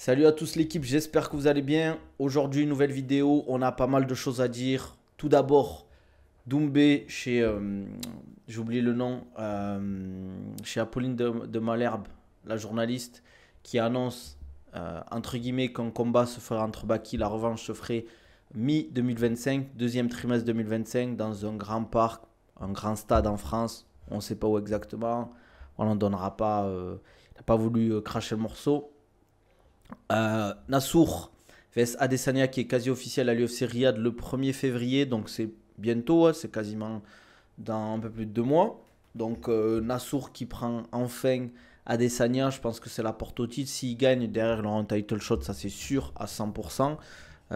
Salut à tous l'équipe, j'espère que vous allez bien. Aujourd'hui, nouvelle vidéo, on a pas mal de choses à dire. Tout d'abord, Doumbé chez, j'ai oublié le nom, chez Apolline de Malherbe, la journaliste, qui annonce, entre guillemets, qu'un combat se fera entre Baki, la revanche se ferait mi-2025, deuxième trimestre 2025, dans un grand parc, un grand stade en France. On ne sait pas où exactement, on n'en donnera pas, il n'a pas voulu cracher le morceau. Nassour vs Adesanya qui est quasi officiel à l'UFC Riyad le 1er février, donc c'est bientôt, hein, c'est quasiment dans un peu plus de 2 mois. Donc Nassour qui prend enfin Adesanya, je pense que c'est la porte au titre. S'il gagne, derrière il aura un title shot, ça c'est sûr à 100%.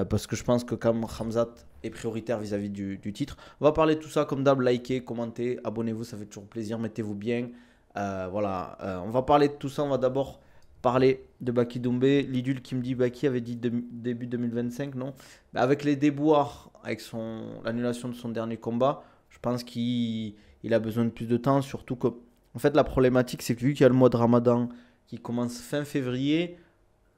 Parce que je pense que comme Khamzat est prioritaire vis-à-vis du titre. On va parler de tout ça comme d'hab, likez, commentez, abonnez-vous, ça fait toujours plaisir, mettez-vous bien. Voilà, on va parler de tout ça, on va d'abord parler de Baki Doumbé. Lidul qui me dit Baki avait dit début 2025, non? Bah, avec les déboires, avec l'annulation de son dernier combat, je pense qu'il a besoin de plus de temps. Surtout que, en fait, la problématique, c'est que vu qu'il y a le mois de Ramadan qui commence fin février,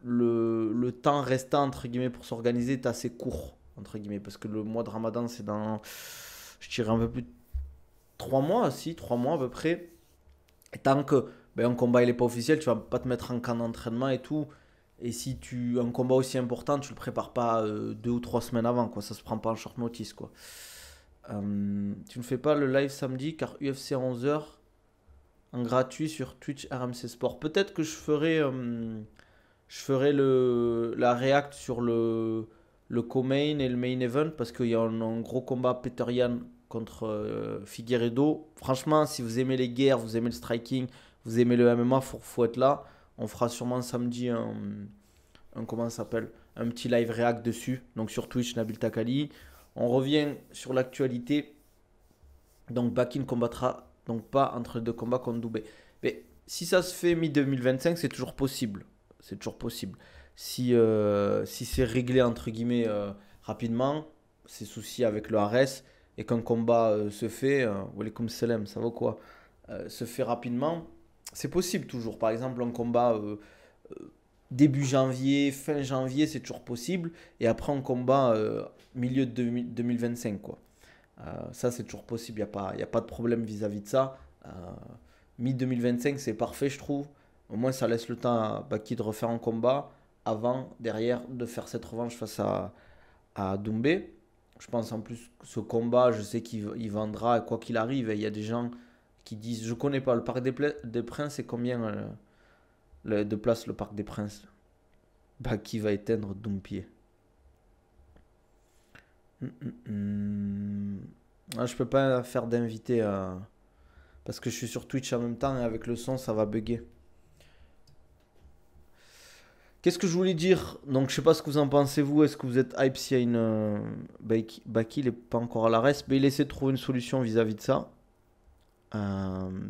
le temps restant, entre guillemets, pour s'organiser est assez court, entre guillemets. Parce que le mois de Ramadan, c'est dans, je dirais, un peu plus de 3 mois, si, 3 mois à peu près. Et tant que un combat il est pas officiel, tu vas pas te mettre en camp d'entraînement et tout. Et si un combat aussi important, tu le prépares pas 2 ou 3 semaines avant, quoi. Ça se prend pas en short notice, quoi. Tu ne fais pas le live samedi car UFC à 11 h en gratuit sur Twitch RMC Sport. Peut-être que je ferai la react sur le co-main et le main event parce qu'il y a un gros combat Peter Yan contre Figueiredo. Franchement, si vous aimez les guerres, vous aimez le striking, vous aimez le MMA, faut être là. On fera sûrement samedi comment ça s'appelle, un petit live react dessus. Donc sur Twitch, Nabil Takali. On revient sur l'actualité. Donc Baki ne combattra donc pas entre les deux combats contre Doubé. Mais si ça se fait mi-2025, c'est toujours possible. C'est toujours possible. Si c'est réglé entre guillemets rapidement, ces soucis avec le RS, et qu'un combat se fait, Walaikum salam, ça va quoi, se fait rapidement, c'est possible toujours. Par exemple, un combat début janvier, fin janvier, c'est toujours possible. Et après, un combat milieu de 2025, quoi. Ça, c'est toujours possible. Y a pas de problème vis-à-vis de ça. Euh, Mi-2025, c'est parfait, je trouve. Au moins, ça laisse le temps à Baki de refaire un combat avant, derrière, de faire cette revanche face à Doumbé. Je pense en plus que ce combat, je sais qu'il vendra quoi qu'il arrive. Il y a des gens qui disent, je connais pas, le Parc des Princes, c'est combien de places le Parc des Princes? Baki va éteindre Doumbé. Ah, je peux pas faire d'invité parce que je suis sur Twitch en même temps et avec le son ça va bugger. Qu'est-ce que je voulais dire? Donc je sais pas ce que vous en pensez vous. Est-ce que vous êtes hype s'il y a une Baki il est pas encore à la reste, mais il essaie de trouver une solution vis-à-vis de ça.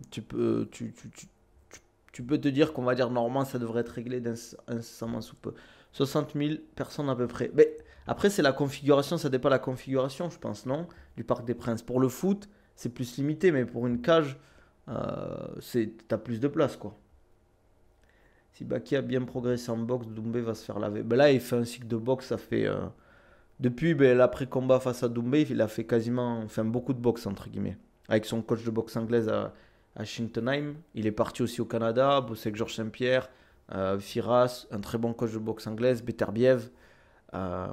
Tu peux te dire qu'on va dire normalement ça devrait être réglé incessamment sous peu. 60 000 personnes à peu près. Mais après c'est la configuration, ça dépend de la configuration je pense, non? Du Parc des Princes. Pour le foot c'est plus limité, mais pour une cage t'as plus de place quoi. Si Baki a bien progressé en boxe, Doumbé va se faire laver. Ben là il fait un cycle de boxe, ça fait... depuis l'après-combat face à Doumbé, il a fait quasiment, enfin beaucoup de boxe entre guillemets. Avec son coach de boxe anglaise à Schittenheim. Il est parti aussi au Canada, bossé avec Georges Saint-Pierre, Firas, un très bon coach de boxe anglaise, Beterbiev. Euh,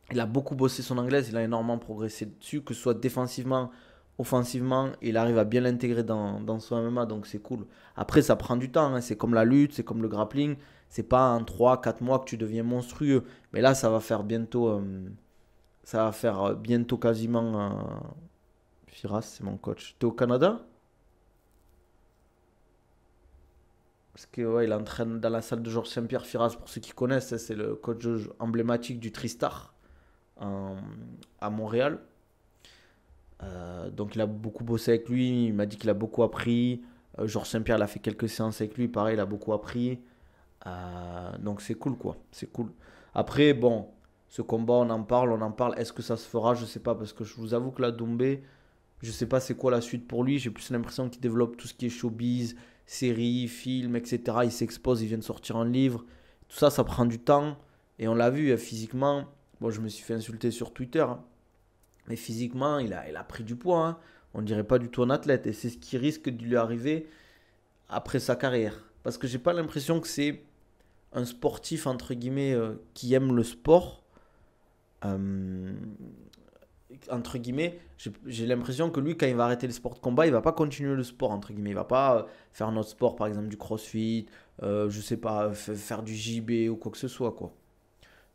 il a beaucoup bossé son anglaise, il a énormément progressé dessus, que ce soit défensivement, offensivement, il arrive à bien l'intégrer dans son MMA, donc c'est cool. Après, ça prend du temps, hein, c'est comme la lutte, c'est comme le grappling, c'est pas en 3 4 mois que tu deviens monstrueux. Mais là, ça va faire bientôt quasiment. Firas, c'est mon coach. T'es au Canada? Parce que ouais, il entraîne dans la salle de Georges Saint-Pierre. Firas, pour ceux qui connaissent, c'est le coach emblématique du Tristar en- à Montréal. Donc il a beaucoup bossé avec lui. Il m'a dit qu'il a beaucoup appris. Georges Saint-Pierre, il a fait quelques séances avec lui. Pareil, il a beaucoup appris. Donc c'est cool, quoi. C'est cool. Après, bon, ce combat, on en parle, on en parle. Est-ce que ça se fera? Je sais pas. Parce que je vous avoue que la Doumbé, je sais pas c'est quoi la suite pour lui. J'ai plus l'impression qu'il développe tout ce qui est showbiz, séries, films, etc. Il s'expose, il vient de sortir un livre. Tout ça, ça prend du temps. Et on l'a vu physiquement. Bon, je me suis fait insulter sur Twitter, hein. Mais physiquement, il a pris du poids, hein. On dirait pas du tout un athlète. Et c'est ce qui risque de lui arriver après sa carrière. Parce que j'ai pas l'impression que c'est un sportif, entre guillemets, qui aime le sport. Euh, Entre guillemets, j'ai l'impression que lui, quand il va arrêter le sport de combat, il va pas continuer le sport, entre guillemets. Il va pas faire un autre sport, par exemple du crossfit, je sais pas, faire du JB ou quoi que ce soit, quoi.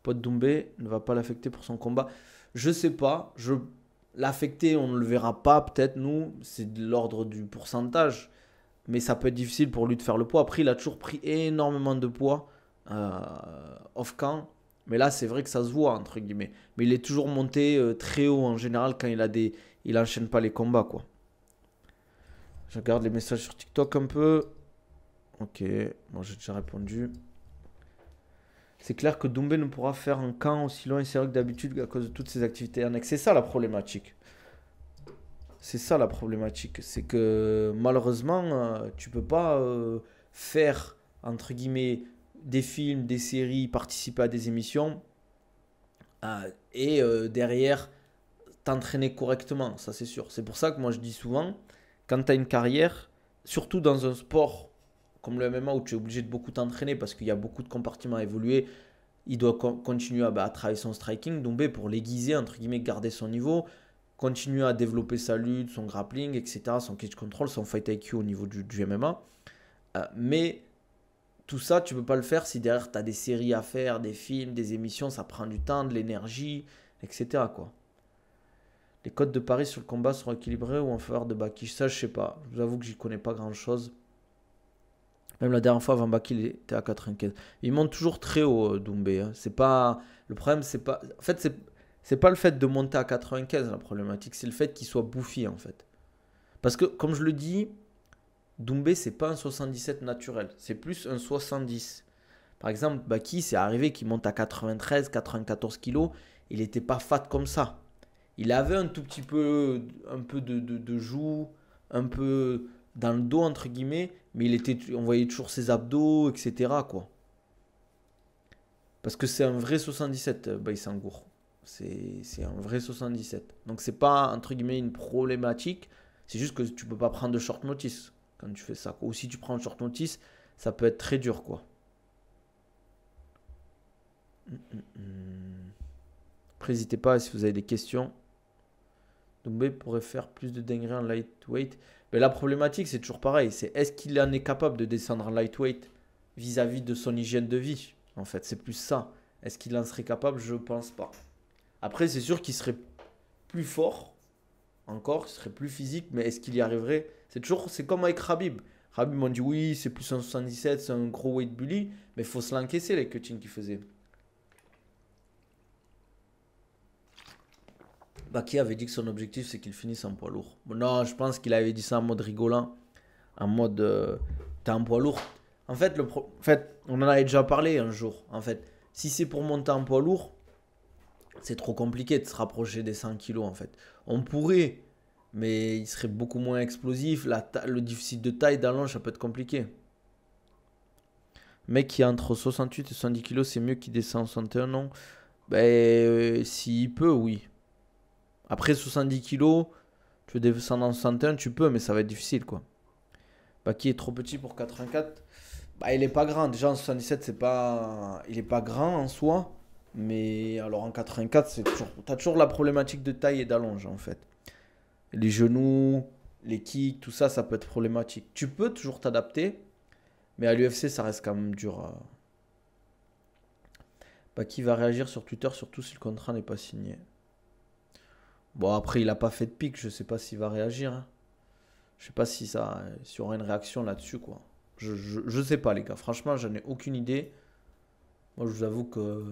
Pote Doumbé ne va pas l'affecter pour son combat. Je sais pas, l'affecter, on ne le verra pas, peut-être, nous, c'est de l'ordre du pourcentage. Mais ça peut être difficile pour lui de faire le poids. Après, il a toujours pris énormément de poids euh, off-camp. Mais là, c'est vrai que ça se voit, entre guillemets. Mais il est toujours monté très haut en général quand il enchaîne pas les combats, quoi. Je regarde les messages sur TikTok un peu. Ok, moi j'ai déjà répondu. C'est clair que Doumbé ne pourra faire un camp aussi long et sérieux que d'habitude à cause de toutes ses activités annexes. C'est ça la problématique. C'est ça la problématique. C'est que malheureusement, tu peux pas faire, entre guillemets, des films, des séries, participer à des émissions et derrière t'entraîner correctement. Ça, c'est sûr. C'est pour ça que moi, je dis souvent, quand tu as une carrière, surtout dans un sport comme le MMA où tu es obligé de beaucoup t'entraîner parce qu'il y a beaucoup de compartiments à évoluer, il doit continuer à travailler son striking, Doumbé pour l'aiguiser, entre guillemets, garder son niveau, continuer à développer sa lutte, son grappling, etc., son cage control, son fight IQ au niveau du MMA. Mais tout ça, tu ne peux pas le faire si derrière tu as des séries à faire, des films, des émissions, ça prend du temps, de l'énergie, etc., quoi. Les cotes de Paris sur le combat seront équilibrés ou en faveur de Baki? Ça, je sais pas. Je vous avoue que j'y connais pas grand chose. Même la dernière fois, Van Baki il était à 95. Il monte toujours très haut, Doumbé, hein. C'est pas. Le problème, c'est pas. En fait, c'est pas le fait de monter à 95 la problématique, c'est le fait qu'il soit bouffi en fait. Parce que, comme je le dis, Doumbé, c'est pas un 77 naturel, c'est plus un 70. Par exemple, Baki, c'est arrivé qu'il monte à 93, 94 kilos, il n'était pas fat comme ça. Il avait un tout petit peu, un peu de joue, un peu dans le dos, entre guillemets, mais on voyait toujours ses abdos, etc., quoi. Parce que c'est un vrai 77, Baïsangour. C'est un vrai 77. Donc c'est pas, entre guillemets, une problématique, c'est juste que tu peux pas prendre de short notice quand tu fais ça, quoi. Ou si tu prends un short notice, ça peut être très dur, quoi. Après, n'hésitez pas si vous avez des questions. Doumbé pourrait faire plus de dingueries en lightweight. Mais la problématique, c'est toujours pareil. C'est est-ce qu'il en est capable de descendre en lightweight vis-à-vis de son hygiène de vie? En fait, c'est plus ça. Est-ce qu'il en serait capable? Je pense pas. Après, c'est sûr qu'il serait plus fort, encore, il serait plus physique, mais est-ce qu'il y arriverait? C'est comme avec Khabib. Khabib m'ont dit oui, c'est plus un 77, c'est un gros weight bully, mais il faut se l'encaisser les cuttings qu'il faisait. Baki avait dit que son objectif c'est qu'il finisse en poids lourd. Bon, non, je pense qu'il avait dit ça en mode rigolant, en mode t'es en poids lourd. En fait, on en avait déjà parlé un jour. En fait, si c'est pour monter en poids lourd, c'est trop compliqué de se rapprocher des 100 kilos en fait. On pourrait, mais il serait beaucoup moins explosif. Le déficit de taille d'allonge, ça peut être compliqué. Mec qui a entre 68 et 70 kilos, c'est mieux qu'il descend en 61, non? Ben, s'il peut, oui. Après 70 kilos, tu veux descendre en 61, tu peux, mais ça va être difficile, quoi. Baki est trop petit pour 84. Bah, il est pas grand. Déjà en 77, c'est pas. Il est pas grand en soi. Mais alors en 84, t'as toujours la problématique de taille et d'allonge, en fait. Les genoux, les kicks, tout ça, ça peut être problématique. Tu peux toujours t'adapter, mais à l'UFC, ça reste quand même dur. Baki va réagir sur Twitter, surtout si le contrat n'est pas signé. Bon, après, il a pas fait de pic, je sais pas s'il va réagir, hein. Je sais pas s'il y aura une réaction là-dessus, quoi. Je sais pas, les gars. Franchement, j'en ai aucune idée. Moi, je vous avoue que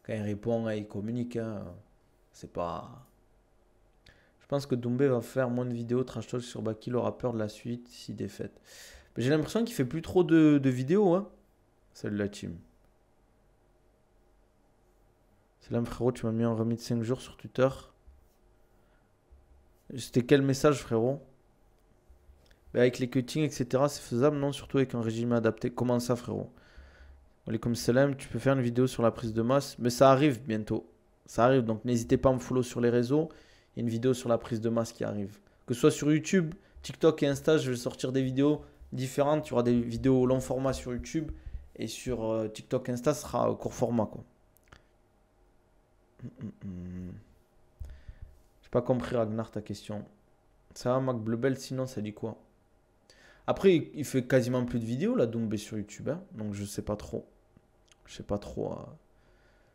quand il répond, il communique, hein. C'est pas. Je pense que Doumbé va faire moins de vidéos trash talk sur Baki, le rappeur de la suite, si défaite. Mais j'ai l'impression qu'il fait plus trop de vidéos, hein. Salut la team. C'est là, frérot, tu m'as mis en remis de 5 jours sur Twitter. C'était quel message, frérot? Mais avec les cuttings, etc., c'est faisable, non? Surtout avec un régime adapté. Comment ça, frérot? Comme Salam, tu peux faire une vidéo sur la prise de masse, mais ça arrive bientôt. Ça arrive, donc n'hésitez pas à me follow sur les réseaux. Il y a une vidéo sur la prise de masse qui arrive. Que ce soit sur YouTube, TikTok et Insta, je vais sortir des vidéos différentes. Il y aura des vidéos long format sur YouTube et sur TikTok, Insta, ce sera court format, quoi. J'ai pas compris, Ragnar, ta question. Ça va, Mac Blebel, sinon, ça dit quoi? Après, il fait quasiment plus de vidéos, là, Doumbé sur YouTube, hein, donc je sais pas trop. Je sais pas trop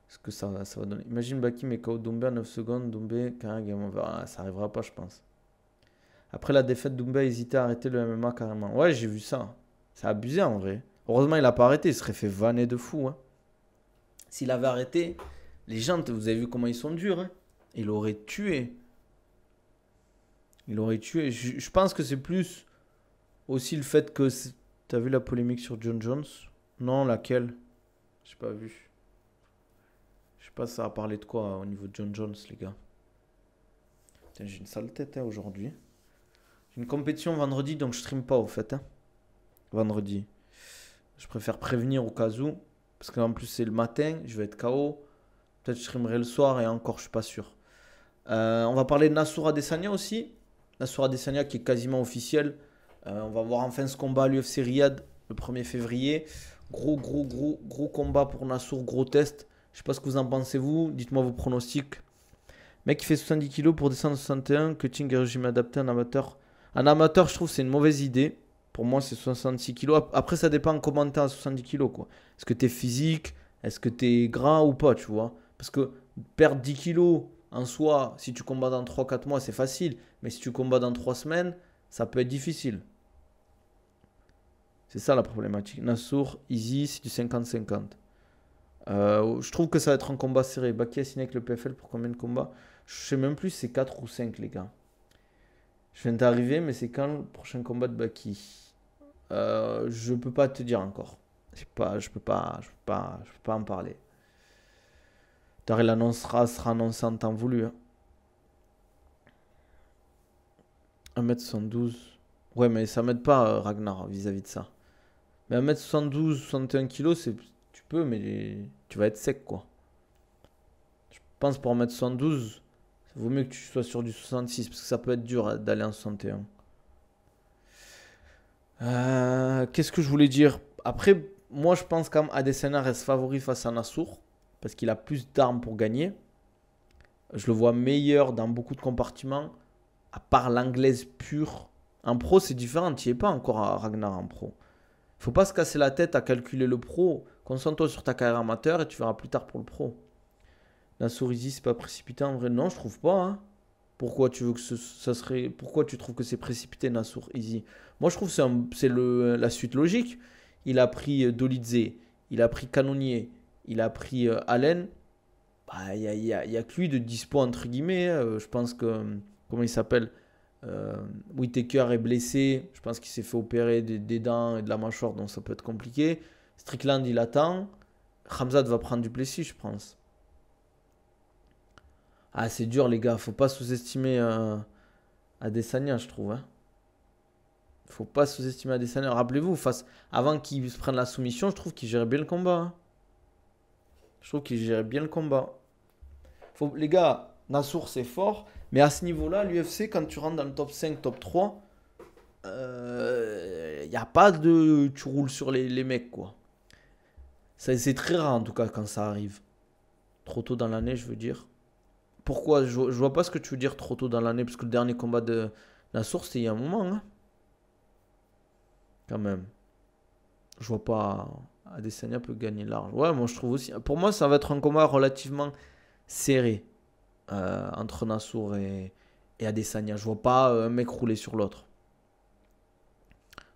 ce que ça va donner. Imagine Baki mais KO Doumbé à 9 secondes, Doumbé, carré game over. Ah, ça arrivera pas, je pense. Après la défaite, Doumbé a hésité à arrêter le MMA carrément. Ouais, j'ai vu ça. C'est abusé en vrai. Heureusement, il a pas arrêté, il serait fait vanner de fou, hein. S'il avait arrêté, les gens, vous avez vu comment ils sont durs, hein. Il aurait tué. Il aurait tué. Je pense que c'est plus aussi le fait que. T'as vu la polémique sur John Jones? Non, laquelle? J'ai pas vu. Je sais pas, ça a parlé de quoi au niveau de John Jones, les gars. Putain, j'ai une sale tête, hein, aujourd'hui. J'ai une compétition vendredi, donc je stream pas au fait, hein. Vendredi. Je préfère prévenir au cas où. Parce qu'en plus, c'est le matin, je vais être KO. Peut-être je streamerai le soir et encore, je suis pas sûr. On va parler de Nassour Adesanya aussi. Nassour Adesanya qui est quasiment officiel. On va voir enfin ce combat à l'UFC Riyad le 1er février. Gros combat pour Nassour, gros test. Je sais pas ce que vous en pensez vous. Dites-moi vos pronostics. Mec qui fait 70 kilos pour descendre 61. Cutting et régime adapté en amateur. En amateur, je trouve que c'est une mauvaise idée. Pour moi, c'est 66 kilos. Après, ça dépend comment t'es à 70 kilos, quoi. Est-ce que t'es physique? Est-ce que t'es gras ou pas, tu vois? Parce que perdre 10 kilos en soi, si tu combats dans 3-4 mois, c'est facile. Mais si tu combats dans 3 semaines, ça peut être difficile. C'est ça la problématique. Nassour, easy, c'est du 50-50. Je trouve que ça va être un combat serré. Baki a signé avec le PFL pour combien de combats? Je sais même plus si c'est 4 ou 5, les gars. Je viens d'arriver, mais c'est quand le prochain combat de Baki? Je peux pas te dire encore. Je peux pas en parler. D'ailleurs, il annoncera, sera annoncé en temps voulu, hein. 1m72. Ouais, mais ça m'aide pas, Ragnar, vis-à-vis de ça. Mais 1m72, 61 kg, tu peux, mais tu vas être sec, quoi. Je pense pour 1m72, il vaut mieux que tu sois sur du 66, parce que ça peut être dur d'aller en 61. Qu'est-ce que je voulais dire? Après, moi, je pense quand même Adesanya reste favori face à Nassour, parce qu'il a plus d'armes pour gagner. Je le vois meilleur dans beaucoup de compartiments, à part l'anglaise pure. En pro, c'est différent, tu n'y es pas encore à Ragnar en pro. Faut pas se casser la tête à calculer le pro. Concentre-toi sur ta carrière amateur et tu verras plus tard pour le pro. La Cerisy, c'est pas précipité en vrai? Non, je trouve pas, hein. Pourquoi tu veux que ça serait. Pourquoi tu trouves que c'est précipité, Nassour Easy? Moi, je trouve que c'est la suite logique. Il a pris Dolidze, il a pris Canonnier, il a pris Allen. Bah, y a que lui de dispo, entre guillemets, hein. Je pense que. Comment il s'appelle? Whittaker est blessé. Je pense qu'il s'est fait opérer des dents et de la mâchoire, donc ça peut être compliqué. Strickland, il attend. Khamzat va prendre du Plessis, je pense. Ah, c'est dur, les gars. Faut pas sous-estimer Adesanya, je trouve, hein. Faut pas sous-estimer Adesanya. Rappelez-vous, avant qu'il se prenne la soumission, je trouve qu'il gérait bien le combat, hein. Je trouve qu'il gérait bien le combat. Les gars, Nassour, c'est fort. Mais à ce niveau-là, l'UFC, quand tu rentres dans le top 5, top 3, y a pas de. Tu roules sur les mecs, quoi. C'est très rare, en tout cas, quand ça arrive. Trop tôt dans l'année, je veux dire. Pourquoi je vois pas ce que tu veux dire trop tôt dans l'année, parce que le dernier combat de Nassour, c'était il y a un moment, hein. Quand même. Je vois pas. Adesanya peut gagner large. Ouais, moi je trouve aussi. Pour moi, ça va être un combat relativement serré entre Nassour et Adesanya. Je vois pas un mec rouler sur l'autre.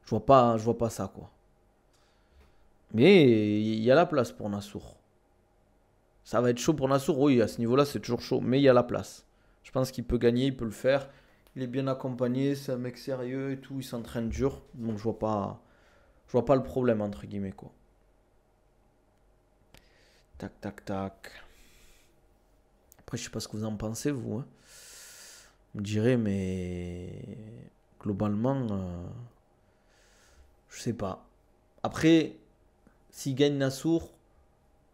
Je vois pas ça, quoi. Mais il y a la place pour Nassour. Ça va être chaud pour Nassour, oui, à ce niveau-là, c'est toujours chaud. Mais il y a la place. Je pense qu'il peut gagner, il peut le faire. Il est bien accompagné, c'est un mec sérieux et tout, il s'entraîne dur. Donc je vois pas le problème, entre guillemets, quoi. Tac, tac, tac. Après, je sais pas ce que vous en pensez, vous, hein. Vous me direz, mais globalement, je sais pas. Après, s'il gagne Nassour,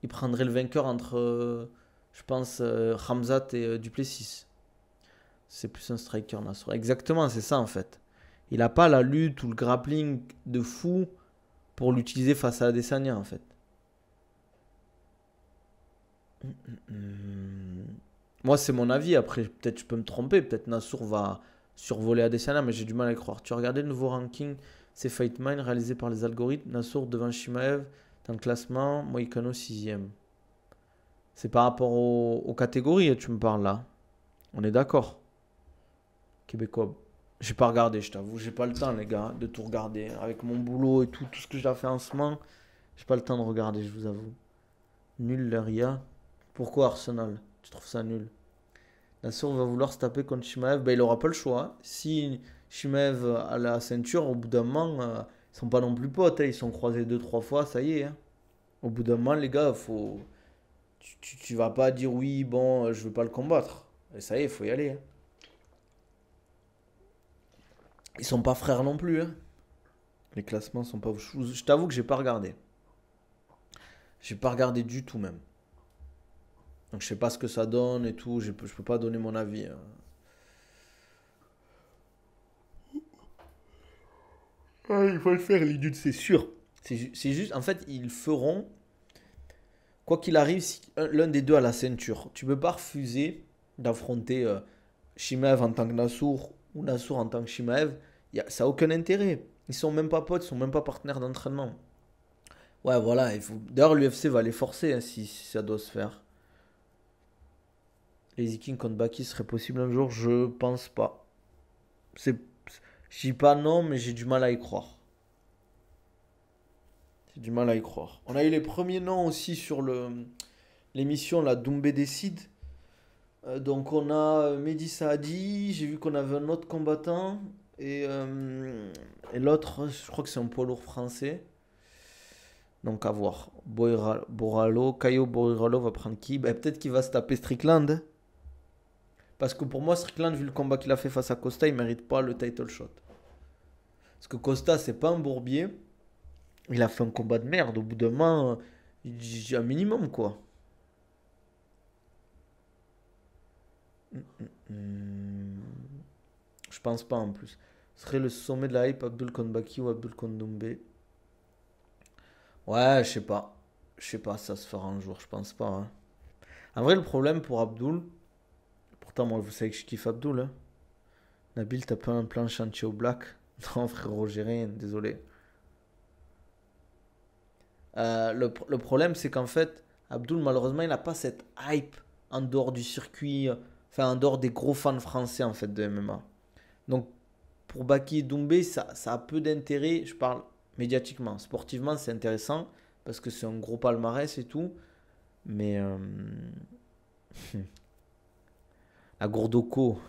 il prendrait le vainqueur entre, je pense, Khamzat et Duplessis. C'est plus un striker, Nassour. Exactement, c'est ça en fait. Il n'a pas la lutte ou le grappling de fou pour l'utiliser face à Adesanya en fait. Moi, c'est mon avis. Après, peut-être je peux me tromper. Peut-être Nassour va survoler Adesanya, mais j'ai du mal à y croire. Tu as regardé le nouveau ranking, c'est Fight Mind réalisé par les algorithmes. Nassour devant Shimaev dans le classement, Moïcano 6ème. C'est par rapport aux catégories, tu me parles là. On est d'accord. Québécois. J'ai pas regardé, je t'avoue. J'ai pas le temps, les gars, de tout regarder. Avec mon boulot et tout ce que j'ai fait en ce moment, j'ai pas le temps de regarder, je vous avoue. Nul, Leria. Pourquoi Arsenal? Tu trouves ça nul? Nassour va vouloir se taper contre Shimaev. Ben, il aura pas le choix, hein. Si Shimaev a la ceinture, au bout d'un moment, ils sont pas non plus potes, hein. Ils sont croisés deux, trois fois, ça y est, hein. Au bout d'un moment, les gars, faut. Tu vas pas dire oui, bon, je veux pas le combattre. Et ça y est, il faut y aller, hein. Ils sont pas frères non plus, hein. Les classements sont pas. Je t'avoue que j'ai pas regardé. J'ai pas regardé du tout même. Donc je sais pas ce que ça donne et tout. Je peux pas donner mon avis, hein. Ah, il faut le faire, l'étude, c'est sûr. C'est juste, en fait, ils feront, quoi qu'il arrive, si l'un des deux a la ceinture. Tu peux pas refuser d'affronter Shimaev en tant que Nassour ou Nassour en tant que Shimaev. Ça n'a aucun intérêt. Ils sont même pas potes, ils sont même pas partenaires d'entraînement. Ouais, voilà. D'ailleurs, l'UFC va les forcer, hein, si ça doit se faire. Les King contre Baki serait possible un jour? Je pense pas. C'est, je dis pas non, mais j'ai du mal à y croire. J'ai du mal à y croire. On a eu les premiers noms aussi sur l'émission, la Doumbé décide. Donc on a Mehdi Saadi, j'ai vu qu'on avait un autre combattant. Et l'autre, je crois que c'est un poids lourd français. Donc à voir. Borralo, Caio Borralo va prendre qui? Ben, peut-être qu'il va se taper Strickland, hein. Parce que pour moi, Strickland, vu le combat qu'il a fait face à Costa, il mérite pas le title shot. Parce que Costa, c'est pas un bourbier. Il a fait un combat de merde. Au bout d'un moment, il dit un minimum, quoi. Je pense pas en plus. Ce serait le sommet de la hype, Abdul Konbaki ou Abdul Kondoumbe. Ouais, je sais pas. Je sais pas si ça se fera un jour, je pense pas, hein. En vrai, le problème pour Abdul, pourtant, moi, vous savez que je kiffe Abdul, hein. Nabil, t'as pas un plan chantier au black? Non, frérot, j'ai rien, désolé. Le problème, c'est qu'en fait, Abdul, malheureusement, il n'a pas cette hype en dehors du circuit, enfin, en dehors des gros fans français, en fait, de MMA. Donc, pour Baki et Doumbé, ça a peu d'intérêt, je parle médiatiquement. Sportivement, c'est intéressant, parce que c'est un gros palmarès et tout, mais la Gourdoko,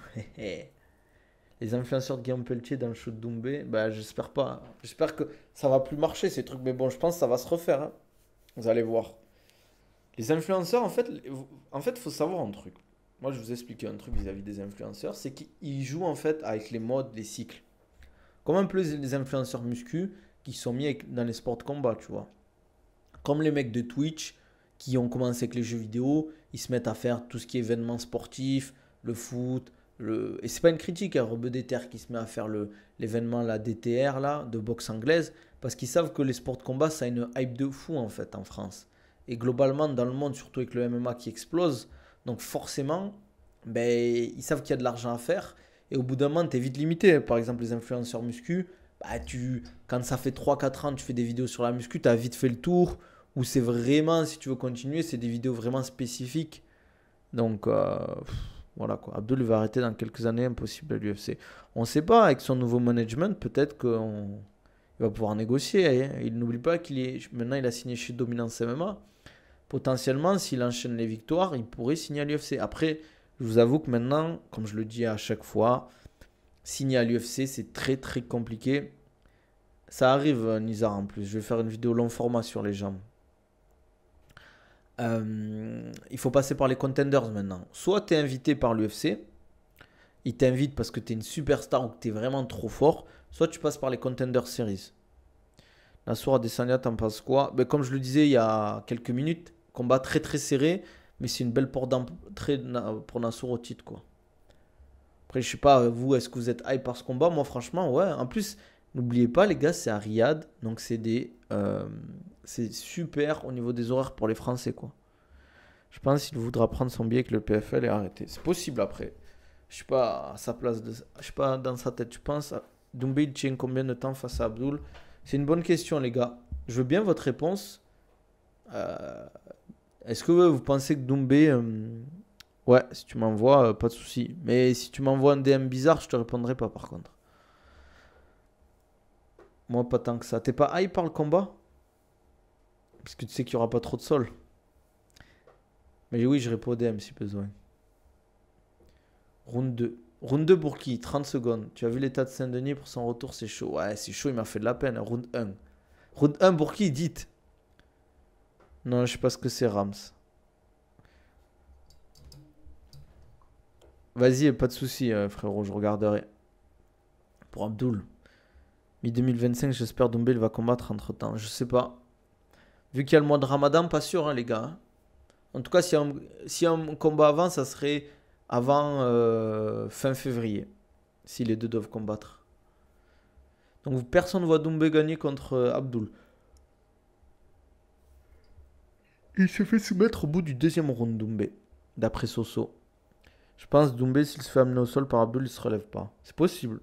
les influenceurs de Guillaume Pelletier dans le show de Doumbé, bah, j'espère pas. J'espère que ça va plus marcher, ces trucs, mais bon, je pense que ça va se refaire, hein. Vous allez voir. Les influenceurs, en fait, faut savoir un truc. Moi, je vous expliquais un truc vis-à-vis des influenceurs, c'est qu'ils jouent en fait avec les modes, les cycles. Comme un peu les influenceurs muscu qui sont mis dans les sports de combat, tu vois. Comme les mecs de Twitch qui ont commencé avec les jeux vidéo, ils se mettent à faire tout ce qui est événements sportifs, le foot, et c'est pas une critique, hein, Rebeu des Terres qui se met à faire l'événement, la DTR, là, de boxe anglaise, parce qu'ils savent que les sports de combat, ça a une hype de fou, en fait, en France. Et globalement, dans le monde, surtout avec le MMA qui explose, donc forcément, ben, ils savent qu'il y a de l'argent à faire. Et au bout d'un moment, tu es vite limité. Par exemple, les influenceurs muscu, bah, quand ça fait 3 4 ans, tu fais des vidéos sur la muscu, tu as vite fait le tour. Ou c'est vraiment, si tu veux continuer, c'est des vidéos vraiment spécifiques. Donc, voilà quoi. Abdul va arrêter dans quelques années, impossible à l'UFC. On ne sait pas, avec son nouveau management, peut-être qu'il va pouvoir négocier, hein. Il n'oublie pas maintenant il a signé chez Dominance MMA. Potentiellement, s'il enchaîne les victoires, il pourrait signer à l'UFC. Après, je vous avoue que maintenant, comme je le dis à chaque fois, signer à l'UFC, c'est très très compliqué. Ça arrive, Nizar, en plus. Je vais faire une vidéo long format sur les jambes. Il faut passer par les contenders maintenant. Soit tu es invité par l'UFC, ils t'invitent parce que tu es une superstar ou que tu es vraiment trop fort, soit tu passes par les contenders series. Nassour Adesanya, t'en penses quoi? Ben, comme je le disais il y a quelques minutes, combat très très serré, mais c'est une belle porte d'entrée pour Nassour au titre, quoi. Après, je sais pas, vous, est-ce que vous êtes hype par ce combat? Moi, franchement, ouais. En plus, n'oubliez pas, les gars, c'est à Riyad, donc c'est super au niveau des horaires pour les Français, quoi. Je pense qu'il voudra prendre son billet avec le PFL et arrêter. C'est possible après. Je suis pas à sa place, je suis pas dans sa tête. Tu penses, Doumbé, il tient combien de temps face à Abdul? C'est une bonne question, les gars. Je veux bien votre réponse. Euh, Est-ce que vous pensez que Doumbé. Ouais, si tu m'envoies, pas de souci. Mais si tu m'envoies un DM bizarre, je te répondrai pas par contre. Moi, pas tant que ça. T'es pas hype par le combat? Parce que tu sais qu'il y aura pas trop de sol. Mais oui, je réponds au DM si besoin. Round 2. Round 2 pour qui? 30 secondes. Tu as vu l'état de Saint-Denis pour son retour, c'est chaud. Ouais, c'est chaud, il m'a fait de la peine. Round 1. Round 1 pour qui? Dites. Non, je sais pas ce que c'est, Rams. Vas-y, pas de souci, frérot, je regarderai. Pour Abdul. Mi-2025, j'espère Doumbé il va combattre entre temps. Je sais pas. Vu qu'il y a le mois de Ramadan, pas sûr, hein, les gars. Hein. En tout cas, si y a un combat avant, ça serait avant fin février. Si les deux doivent combattre. Donc personne ne voit Doumbé gagner contre Abdul. Il se fait soumettre au bout du deuxième round, Doumbé. D'après Soso. Je pense Doumbé, s'il se fait amener au sol par Abdul, il se relève pas. C'est possible.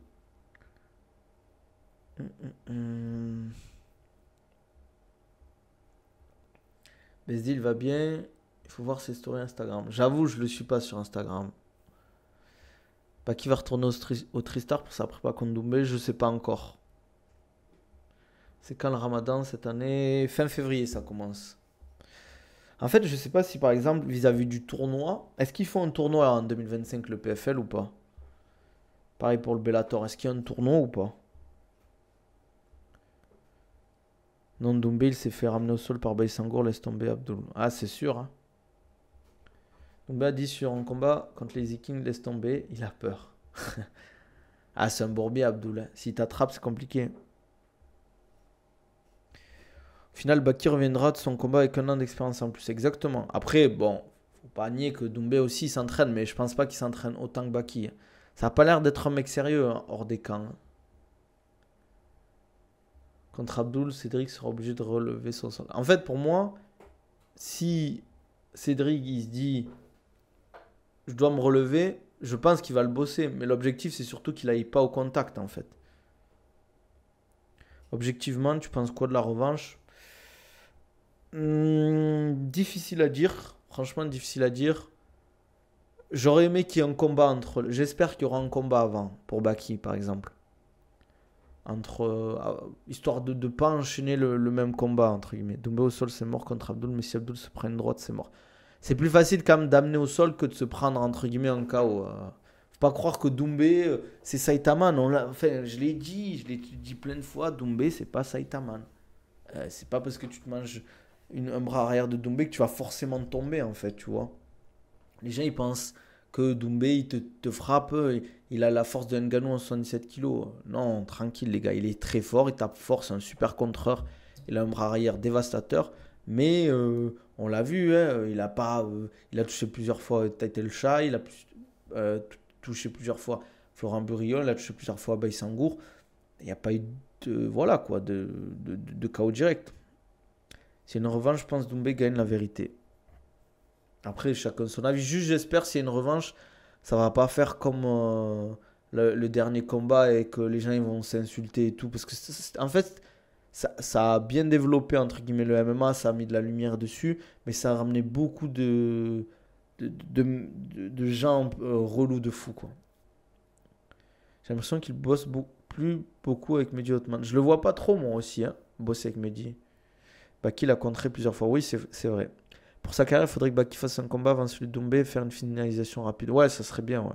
Besdil il va bien. Il faut voir ses stories Instagram. J'avoue, je le suis pas sur Instagram. Pas qui va retourner au Tristar pour sa prépa contre Doumbé, je sais pas encore. C'est quand le Ramadan cette année? Fin février, ça commence. En fait, je sais pas si par exemple, vis-à-vis du tournoi, est-ce qu'ils font un tournoi en 2025 le PFL ou pas? Pareil pour le Bellator, est-ce qu'il y a un tournoi ou pas? Non, Doumbé, il s'est fait ramener au sol par Baïsangour, laisse tomber Abdul. Ah, c'est sûr, hein. Doumbé a dit sur un combat contre les Vikings, laisse tomber, il a peur. Ah, c'est un bourbier, Abdul. Hein. S'il t'attrape, c'est compliqué. Au final, Baki reviendra de son combat avec un an d'expérience en plus. Exactement. Après, bon, faut pas nier que Doumbé aussi s'entraîne, mais je pense pas qu'il s'entraîne autant que Baki. Ça a pas l'air d'être un mec sérieux hein, hors des camps. Hein. Contre Abdul, Cédric sera obligé de relever son sol. En fait, pour moi, si Cédric il se dit je dois me relever, je pense qu'il va le bosser. Mais l'objectif, c'est surtout qu'il aille pas au contact en fait. Objectivement, tu penses quoi de la revanche? Difficile à dire. Franchement, difficile à dire. J'aurais aimé qu'il y ait un combat entre. J'espère qu'il y aura un combat avant, pour Baki par exemple. Entre, histoire de ne pas enchaîner le même combat, entre guillemets. Doumbé au sol, c'est mort contre Abdul, mais si Abdul se prend une droite, c'est mort. C'est plus facile quand même d'amener au sol que de se prendre, entre guillemets, en KO. Faut pas croire que Doumbé, c'est Saitaman. Enfin, je l'ai dit plein de fois, Doumbé, c'est pas Saitaman. C'est pas parce que tu te manges un bras arrière de Doumbé que tu vas forcément tomber, en fait, tu vois. Les gens, ils pensent que Doumbé, te frappe, il a la force de Ngannou en 77 kilos. Non, tranquille, les gars, il est très fort, il tape fort, c'est un super contreur. Il a un bras arrière dévastateur. Mais on l'a vu, hein, il a pas, il a touché plusieurs fois Title Shah, il a touché plusieurs fois Florent Burillon, il a touché plusieurs fois Baïsangour. Il n'y a pas eu de, voilà, quoi, de KO direct. C'est une revanche, je pense Doumbé gagne la vérité. Après, chacun son avis. Juste, j'espère, s'il y a une revanche, ça va pas faire comme le dernier combat et que les gens ils vont s'insulter et tout. Parce que, en fait, ça a bien développé, entre guillemets, le MMA, ça a mis de la lumière dessus, mais ça a ramené beaucoup de gens relous de fous, quoi. J'ai l'impression qu'il bosse plus beaucoup avec Mehdi Othman. Je le vois pas trop, moi aussi, hein, bosser avec Mehdi. Baki l'a contré plusieurs fois. Oui, c'est vrai. Pour sa carrière, il faudrait que Baki fasse un combat avant celui de Doumbé et faire une finalisation rapide. Ouais, ça serait bien, ouais.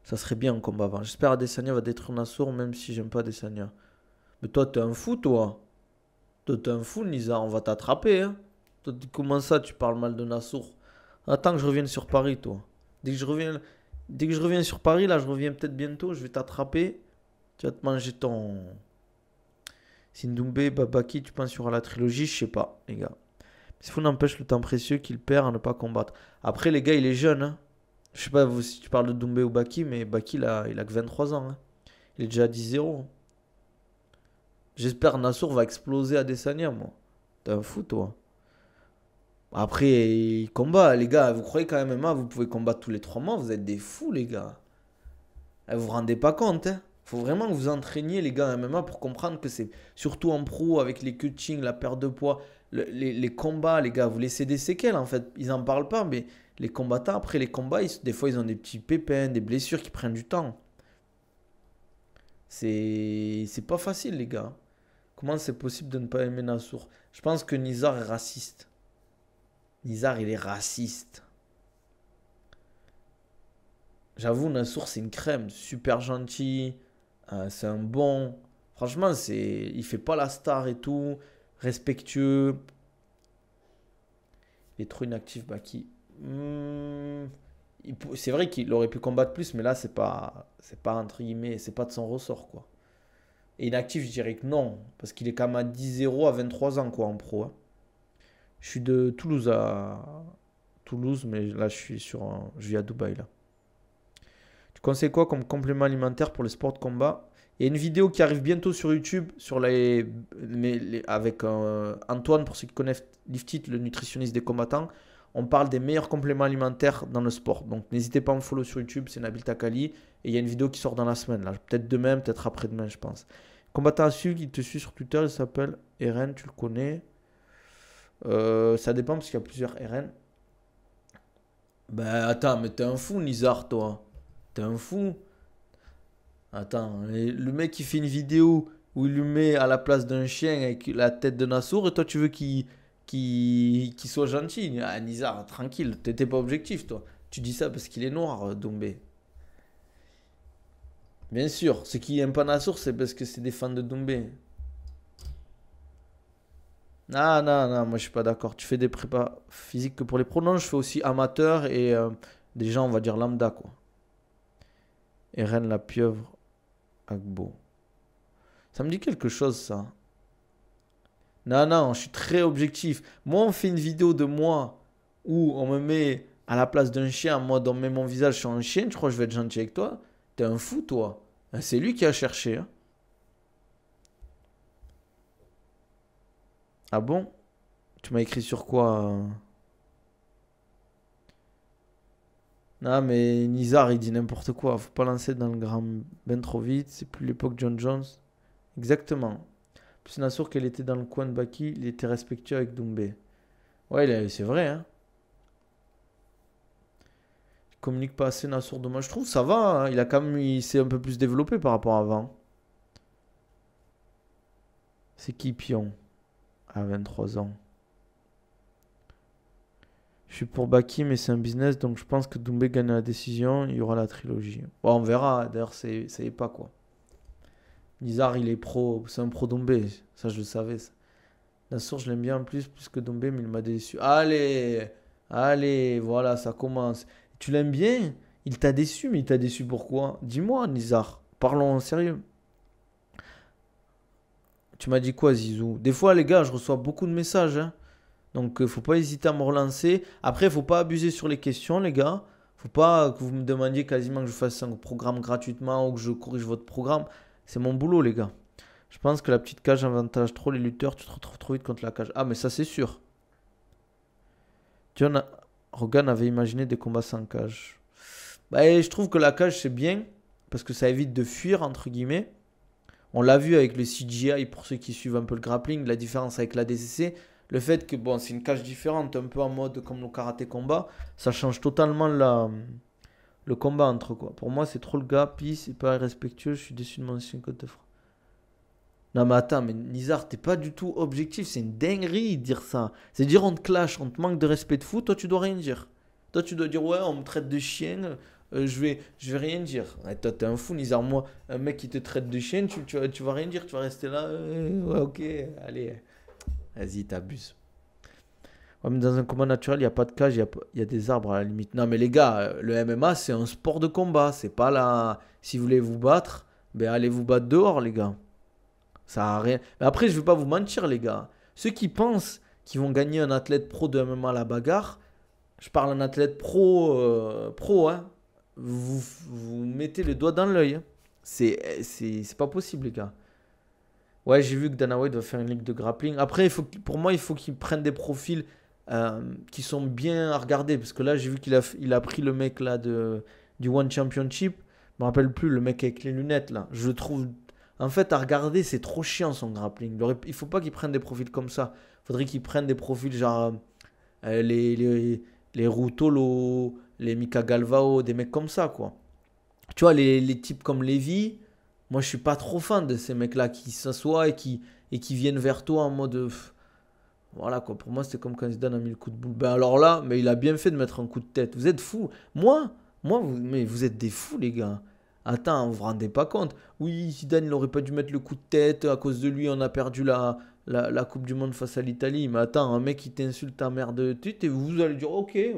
Ça serait bien un combat avant. J'espère Adesanya va détruire Nassour, même si j'aime pas Adesanya. Mais toi, t'es un fou, toi. Toi, t'es un fou, Nisa. On va t'attraper, hein. Toi, comment ça, tu parles mal de Nassour? Attends que je revienne sur Paris, toi. Dès que je reviens sur Paris, là, je reviens peut-être bientôt, je vais t'attraper. Tu vas te manger ton... Si Ndoumbe, Babaki, tu penses qu'il y aura la trilogie? Je sais pas, les gars. Il faut n'empêche le temps précieux qu'il perd à ne pas combattre. Après, les gars, il est jeune. Hein. Je sais pas vous, si tu parles de Doumbé ou Baki, mais Baki, il a que 23 ans. Hein. Il est déjà à 10-0. J'espère que Nassour va exploser à Desania, moi. T'es un fou, toi. Après, il combat, les gars. Vous croyez quand même, MMA, vous pouvez combattre tous les 3 mois? Vous êtes des fous, les gars. Vous vous rendez pas compte, hein? Faut vraiment que vous entraîniez, les gars, en MMA pour comprendre que c'est surtout en pro, avec les cuttings, la perte de poids, les combats, les gars, vous laissez des séquelles, en fait. Ils en parlent pas, mais les combattants, après les combats, des fois, ils ont des petits pépins, des blessures qui prennent du temps. C'est pas facile, les gars. Comment c'est possible de ne pas aimer Nassour? Je pense que Nizar est raciste. Nizar, il est raciste. J'avoue, Nassour, c'est une crème. Super gentil. C'est un bon. Franchement, il fait pas la star et tout. Respectueux. Il est trop inactif, Baki. C'est vrai qu'il aurait pu combattre plus, mais là, c'est pas entre guillemets, c'est pas de son ressort, quoi. Et inactif, je dirais que non. Parce qu'il est quand même à 10-0 à 23 ans, quoi, en pro. Hein. Je suis de Toulouse à. Toulouse, mais là, je vis à Dubaï, là. Tu conseilles quoi comme complément alimentaire pour le sport de combat? Il y a une vidéo qui arrive bientôt sur YouTube sur avec Antoine, pour ceux qui connaissent Liftit, le nutritionniste des combattants. On parle des meilleurs compléments alimentaires dans le sport. Donc n'hésitez pas à me follow sur YouTube, c'est Nabil Takali. Et il y a une vidéo qui sort dans la semaine, là. Peut-être demain, peut-être après-demain, je pense. Combattant à suivre, il te suit sur Twitter, il s'appelle Eren, tu le connais. Ça dépend parce qu'il y a plusieurs Eren. Ben attends, mais t'es un fou, Nizar, toi. T'es un fou. Attends, le mec qui fait une vidéo où il lui met à la place d'un chien avec la tête de Nassour et toi tu veux qu'il soit gentil. Ah, Nizar, tranquille, t'étais pas objectif, toi. Tu dis ça parce qu'il est noir, Doumbé. Bien sûr, ceux qui aiment pas Nassour, c'est parce que c'est des fans de Doumbé. Non, non, non, moi je suis pas d'accord. Tu fais des prépas physiques que pour les pros. Non, je fais aussi amateur et des gens, on va dire lambda, quoi. Eren la pieuvre, Agbo. Ça me dit quelque chose, ça. Non, non, je suis très objectif. Moi, on fait une vidéo de moi où on me met à la place d'un chien, moi, on met mon visage sur un chien, tu crois que je vais être gentil avec toi? T'es un fou, toi. C'est lui qui a cherché. Hein. Ah bon? Tu m'as écrit sur quoi Non, mais Nizar, il dit n'importe quoi. Faut pas lancer dans le grand ben trop vite. C'est plus l'époque John Jones. Exactement. Plus Nassour qu'elle était dans le coin de Baki, il était respectueux avec Doumbé. Ouais, c'est vrai, hein. Il communique pas assez Nassour de moi. Je trouve ça va. Hein. Il a quand même, il s'est un peu plus développé par rapport à avant. C'est qui Pion? À 23 ans. Je suis pour Baki, mais c'est un business, donc je pense que Doumbé gagne la décision. Il y aura la trilogie. Bon, on verra. D'ailleurs, ça y est pas quoi. Nizar, il est pro. C'est un pro Doumbé. Ça, je le savais. Ça. Nassour, je l'aime bien en plus que Doumbé, mais il m'a déçu. Allez, allez, voilà, ça commence. Tu l'aimes bien? Il t'a déçu, mais il t'a déçu pourquoi? Dis-moi, Nizar. Parlons en sérieux. Tu m'as dit quoi, Zizou? Des fois, les gars, je reçois beaucoup de messages. Hein. Donc, faut pas hésiter à me relancer. Après, faut pas abuser sur les questions, les gars. Faut pas que vous me demandiez quasiment que je fasse un programme gratuitement ou que je corrige votre programme. C'est mon boulot, les gars. Je pense que la petite cage avantage trop les lutteurs. Tu te retrouves trop vite contre la cage. Ah, mais ça, c'est sûr. John Rogan avait imaginé des combats sans cage. Bah, et je trouve que la cage, c'est bien. Parce que ça évite de fuir, entre guillemets. On l'a vu avec le CGI, pour ceux qui suivent un peu le grappling, la différence avec la DCC. Le fait que bon, c'est une cage différente, un peu en mode comme le karaté combat, ça change totalement le combat entre quoi. Pour moi, c'est trop le gars, puis c'est pas respectueux, je suis déçu de mon ancien code de France. Non mais attends, mais Nizar, t'es pas du tout objectif, c'est une dinguerie de dire ça. C'est dire on te clash, on te manque de respect de fou, toi tu dois rien dire. Toi tu dois dire ouais, on me traite de chien, je vais rien dire. Ouais, toi t'es un fou Nizar, moi, un mec qui te traite de chien, tu vas rien dire, tu vas rester là, ouais ok, allez, vas-y t'abuses. Ouais, mais dans un combat naturel, il n'y a pas de cage, il y a des arbres à la limite. Non mais les gars, le MMA c'est un sport de combat, c'est pas là, si vous voulez vous battre, ben allez vous battre dehors les gars. Ça a rien. Mais après, je vais pas vous mentir, les gars. Ceux qui pensent qu'ils vont gagner un athlète pro de MMA à la bagarre, je parle d'un athlète pro, hein. Vous mettez le doigt dans l'œil, hein. C'est pas possible, les gars. Ouais, j'ai vu que Dana White va faire une ligue de grappling. Après, pour moi, il faut qu'il prenne des profils qui sont bien à regarder. Parce que là, j'ai vu il a pris le mec là du One Championship. Je me rappelle plus, le mec avec les lunettes là. Je le trouve. En fait, à regarder, c'est trop chiant son grappling. Il faut pas qu'il prenne des profils comme ça. Il faudrait qu'il prenne des profils genre les Rutolo, les Mika Galvao, des mecs comme ça, quoi. Tu vois, les types comme Lévy, moi je suis pas trop fan de ces mecs-là qui s'assoient et qui viennent vers toi en mode. Voilà quoi, pour moi c'était comme quand Zidane a mis le coup de boule. Ben alors là, mais il a bien fait de mettre un coup de tête. Vous êtes fous. Mais vous êtes des fous les gars. Attends, vous vous rendez pas compte. Oui, Zidane il aurait pas dû mettre le coup de tête. À cause de lui, on a perdu la Coupe du Monde face à l'Italie. Mais attends, un mec qui t'insulte ta mère de tute et vous allez dire ok, ouais,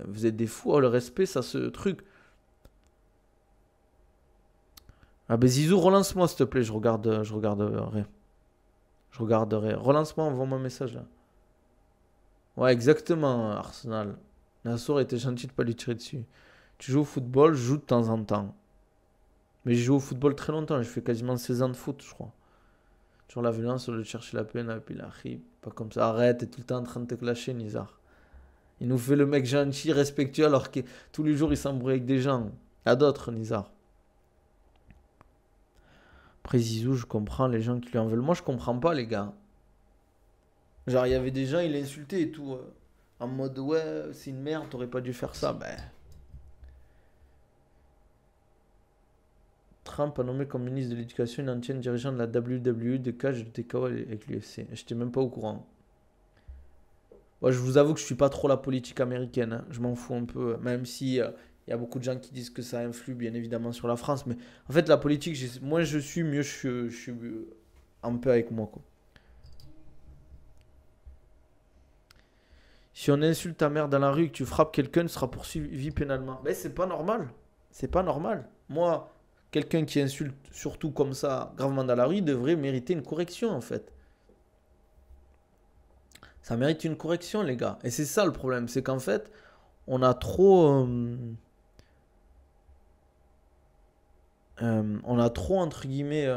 vous êtes des fous. Oh, le respect, ça ce truc. Ah ben Zizou, relance-moi s'il te plaît, je regarderai. Je regarderai. Relance-moi, envoie-moi un message là. Ouais, exactement, Arsenal. Nassour était gentil de pas lui tirer dessus. Tu joues au football, je joue de temps en temps. Mais j'ai joué au football très longtemps, j'ai fait quasiment 16 ans de foot, je crois. Toujours la violence, au lieu de chercher la peine, et puis la rip. Pas comme ça, arrête, t'es tout le temps en train de te clasher, Nizar. Il nous fait le mec gentil, respectueux, alors que tous les jours il s'embrouille avec des gens. À d'autres, Nizar. Après Zizou, je comprends les gens qui lui en veulent. Moi, je comprends pas, les gars. Genre, il y avait des gens, il insultait et tout. En mode, ouais, c'est une merde, t'aurais pas dû faire ça. Ben, Trump a nommé comme ministre de l'Éducation une ancienne dirigeante de la WWE de cage de TKO avec l'UFC. J'étais même pas au courant. Moi, je vous avoue que je suis pas trop la politique américaine, hein. Je m'en fous un peu. Même si il y a beaucoup de gens qui disent que ça influe bien évidemment sur la France. Mais en fait, la politique, moins je suis, mieux je suis en paix avec moi, quoi. Si on insulte ta mère dans la rue et que tu frappes quelqu'un, tu seras poursuivi pénalement. Mais c'est pas normal. C'est pas normal. Moi, quelqu'un qui insulte surtout comme ça, gravement dans la rue, devrait mériter une correction en fait. Ça mérite une correction, les gars. Et c'est ça le problème. C'est qu'en fait, on a trop. On a trop, entre guillemets.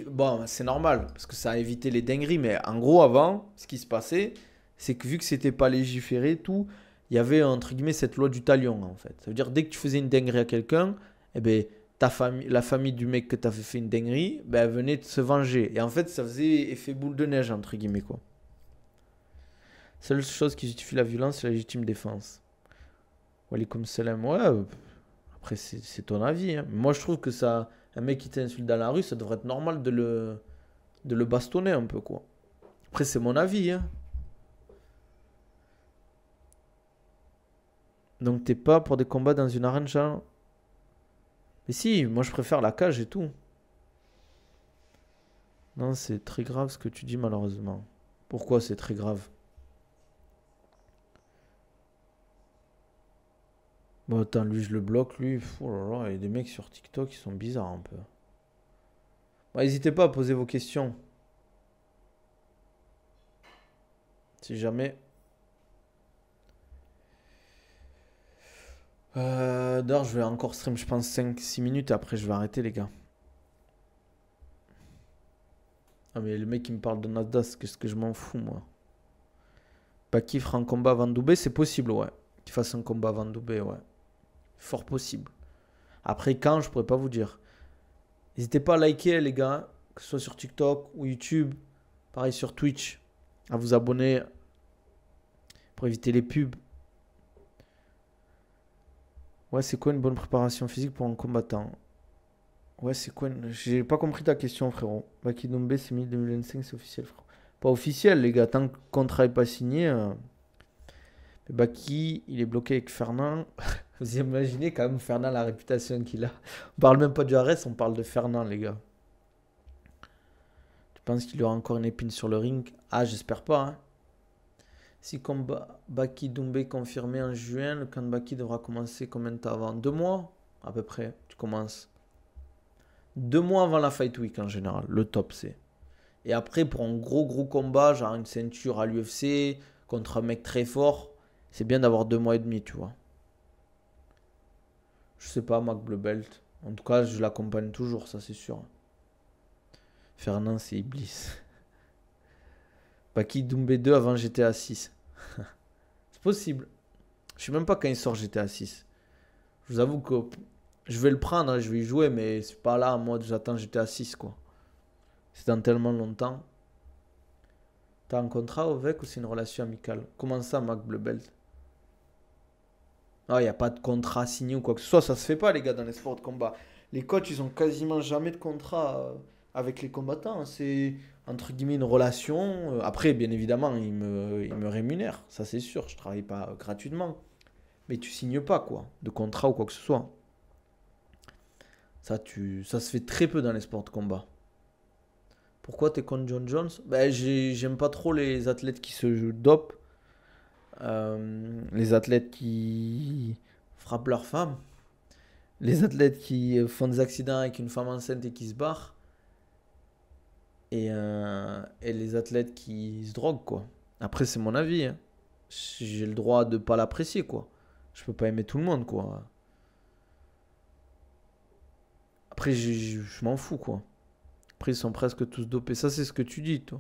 Bon, c'est normal, parce que ça a évité les dingueries. Mais en gros, avant, ce qui se passait, c'est que vu que c'était pas légiféré, tout, il y avait, entre guillemets, cette loi du talion, en fait. Ça veut dire, dès que tu faisais une dinguerie à quelqu'un, eh ben, la famille du mec que t'as fait une dinguerie, ben, elle venait de se venger. Et en fait, ça faisait effet boule de neige, entre guillemets, quoi. Seule chose qui justifie la violence, c'est la légitime défense. Walaikum salam. Ouais, après, c'est ton avis, hein. Moi, je trouve que ça, un mec qui t'insulte dans la rue, ça devrait être normal de le bastonner un peu, quoi. Après, c'est mon avis, hein. Donc, t'es pas pour des combats dans une arène, genre. Mais si, moi, je préfère la cage et tout. Non, c'est très grave ce que tu dis, malheureusement. Pourquoi c'est très grave? Bon, attends, lui, je le bloque, lui. Oh là là, il y a des mecs sur TikTok qui sont bizarres un peu. Bon, n'hésitez pas à poser vos questions. Si jamais. D'ailleurs, je vais encore stream, je pense, 5-6 minutes et après, je vais arrêter, les gars. Ah, mais le mec qui me parle de Nasdaq, qu'est-ce que je m'en fous, moi. Baki fera un combat avant Doubé, c'est possible, ouais. Qu'il fasse un combat avant Doubé, ouais. Fort possible. Après, quand, je pourrais pas vous dire. N'hésitez pas à liker, les gars, que ce soit sur TikTok ou YouTube. Pareil sur Twitch. À vous abonner pour éviter les pubs. Ouais, c'est quoi une bonne préparation physique pour un combattant? Ouais, c'est quoi J'ai pas compris ta question, frérot. Baki Doumbé, c'est 2025, c'est officiel, frérot. Pas officiel, les gars. Tant que le contrat est pas signé. Baki, il est bloqué avec Fernand. Vous imaginez quand même Fernand, la réputation qu'il a. On parle même pas du Arès, on parle de Fernand, les gars. Tu penses qu'il y aura encore une épine sur le ring? Ah, j'espère pas, hein. Si combat Baki Doumbé confirmé en juin, le camp de Baki devra commencer combien de temps avant? 2 mois, à peu près, tu commences. 2 mois avant la Fight Week en général, le top c'est. Et après, pour un gros combat, genre une ceinture à l'UFC, contre un mec très fort, c'est bien d'avoir 2 mois et demi, tu vois. Je sais pas, Mac Blue Belt. En tout cas, je l'accompagne toujours, ça c'est sûr. Fernand, c'est Iblis. Baki Doumbé 2 avant GTA 6. C'est possible. Je sais même pas quand il sort GTA 6. Je vous avoue que je vais le prendre, hein, je vais y jouer, mais c'est pas là en mode j'attends GTA 6 quoi. C'est dans tellement longtemps. T'as un contrat avec ou c'est une relation amicale? Comment ça, Mac Bleu Belt? Ah, il n'y a pas de contrat signé ou quoi que ce soit, ça se fait pas les gars dans les sports de combat. Les coachs, ils ont quasiment jamais de contrat avec les combattants. C'est entre guillemets une relation. Après, bien évidemment, ils me rémunèrent, ça c'est sûr, je travaille pas gratuitement. Mais tu signes pas quoi, de contrat ou quoi que ce soit. Ça se fait très peu dans les sports de combat. Pourquoi t'es contre John Jones? Ben, j'aime pas trop les athlètes qui se dopent, les athlètes qui frappent leur femme, les athlètes qui font des accidents avec une femme enceinte et qui se barrent, et les athlètes qui se droguent, quoi. Après, c'est mon avis, hein. J'ai le droit de pas l'apprécier, quoi. Je peux pas aimer tout le monde, quoi. Après, je m'en fous, quoi. Après, ils sont presque tous dopés. Ça, c'est ce que tu dis, toi.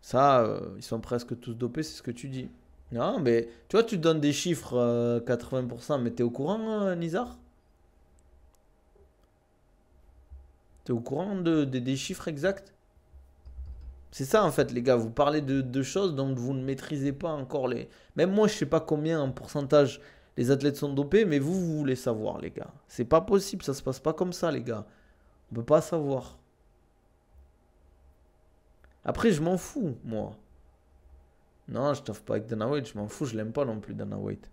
Ça, ils sont presque tous dopés, c'est ce que tu dis. Non, mais tu vois, tu donnes des chiffres 80%, mais t'es au courant, Nizar? T'es au courant des chiffres exacts? C'est ça, en fait, les gars. Vous parlez de choses dont vous ne maîtrisez pas encore les. Même moi, je sais pas combien en pourcentage les athlètes sont dopés, mais vous voulez savoir, les gars. C'est pas possible, ça se passe pas comme ça, les gars. On peut pas savoir. Après, je m'en fous, moi. Non, je t'offre pas avec Dana White, je m'en fous, je l'aime pas non plus, Dana White.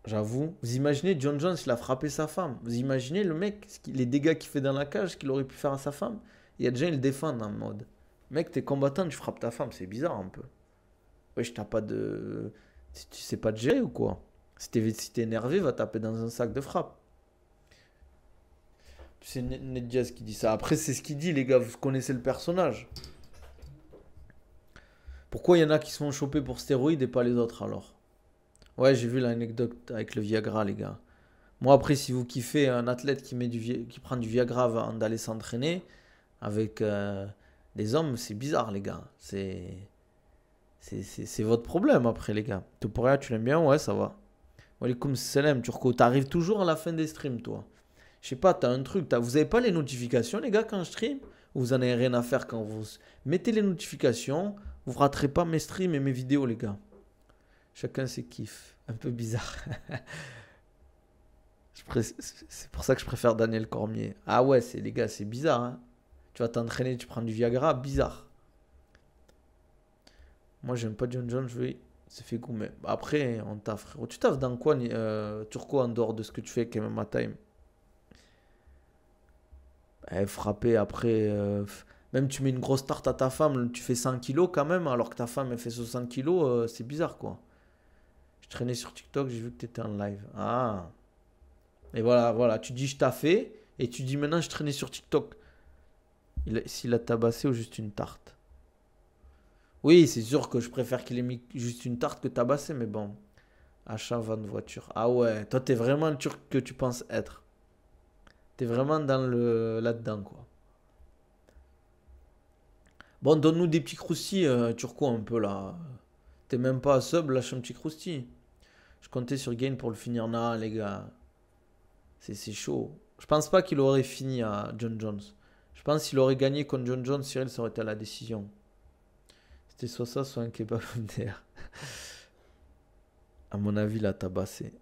J'avoue. Vous imaginez, John Jones, il a frappé sa femme. Vous imaginez le mec, les dégâts qu'il fait dans la cage, qu'il aurait pu faire à sa femme. Il y a déjà, il le défend en mode. Mec, t'es combattant, tu frappes ta femme, c'est bizarre un peu. Wesh, t'as pas de. Tu sais pas te gérer ou quoi? Si t'es énervé, va taper dans un sac de frappe. C'est Ned Diaz qui dit ça. Après, c'est ce qu'il dit, les gars, vous connaissez le personnage. Pourquoi il y en a qui se font choper pour stéroïdes et pas les autres alors? Ouais, j'ai vu l'anecdote avec le Viagra, les gars. Moi, après, si vous kiffez un athlète qui prend du Viagra avant d'aller s'entraîner avec des hommes, c'est bizarre, les gars. C'est votre problème après, les gars. Topuria, tu l'aimes bien? Ouais, ça va. Walikoum salam, Turco. T'arrives toujours à la fin des streams, toi. Je sais pas, t'as un truc. Vous avez pas les notifications, les gars, quand je stream? Ou vous en avez rien à faire quand vous mettez les notifications? Vous raterez pas mes streams et mes vidéos, les gars. Chacun ses kiffs. Un peu bizarre. C'est pour ça que je préfère Daniel Cormier. Ah ouais, les gars, c'est bizarre, hein. Tu vas t'entraîner, tu prends du Viagra, bizarre. Moi, j'aime pas John Jones, c'est fait goût, mais après, on taffe, frérot. Tu taffes dans quoi, Turco, en dehors de ce que tu fais avec MMA Time? Frapper après. Même tu mets une grosse tarte à ta femme, tu fais 100 kilos quand même, alors que ta femme, elle fait 60 kilos, c'est bizarre, quoi. Je traînais sur TikTok, j'ai vu que t'étais en live. Ah. Et voilà, tu dis je t'ai fait, et tu dis maintenant je traînais sur TikTok. S'il a tabassé ou juste une tarte. Oui, c'est sûr que je préfère qu'il ait mis juste une tarte que tabassé, mais bon. Achat, vente voiture. Ah ouais, toi t'es vraiment le turc que tu penses être. T'es vraiment là-dedans, quoi. Bon, donne-nous des petits croustilles, turco, un peu là. T'es même pas à sub, lâche un petit croustille. Je comptais sur Gain pour le finir. Non, les gars. C'est chaud. Je pense pas qu'il aurait fini à John Jones. Je pense qu'il aurait gagné contre John Jones, Cyril, ça aurait été à la décision. C'était soit ça, soit un kebab d'air. À mon avis, il a tabassé.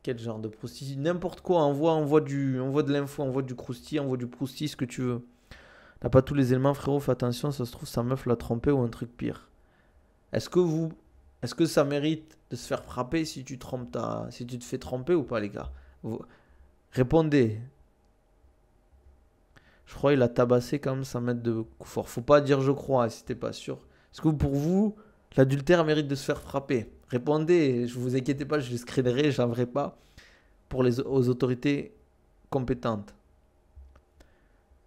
Quel genre de proustilles? N'importe quoi, envoie de l'info, envoie du croustilles, envoie du proustilles, ce que tu veux. T'as pas tous les éléments, frérot, fais attention, ça se trouve, sa meuf l'a trompé ou un truc pire. Est-ce que vous. Est-ce que ça mérite de se faire frapper si tu si tu te fais tromper ou pas, les gars? Répondez. Je crois qu'il a tabassé quand même 100 mètres de coup fort. Faut pas dire je crois si t'es pas sûr. Est-ce que pour vous, l'adultère mérite de se faire frapper? Répondez, je vous inquiétez pas, je le screenerai, j'enverrai pas aux autorités compétentes.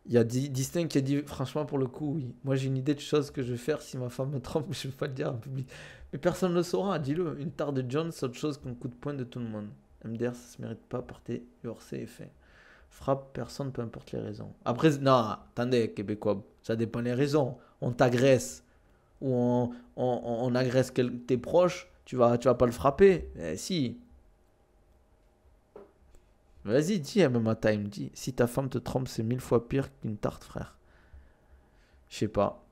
Il y a Distinct qui a dit, franchement, pour le coup, oui. Moi, j'ai une idée de choses que je vais faire si ma femme me trompe, je ne vais pas le dire en public. Mais personne ne le saura, dis-le. Une tare de John, c'est autre chose qu'un coup de poing de tout le monde. MDR, ça se mérite pas, partez, hors-c'est et fait. Frappe personne, peu importe les raisons. Après, non, attendez, Québécois, ça dépend des raisons. On t'agresse ou on agresse tes proches, tu vas pas le frapper. Si. Vas-y, dis à MMA Time, dis. Si ta femme te trompe, c'est 1000 fois pire qu'une tarte, frère. Je sais pas.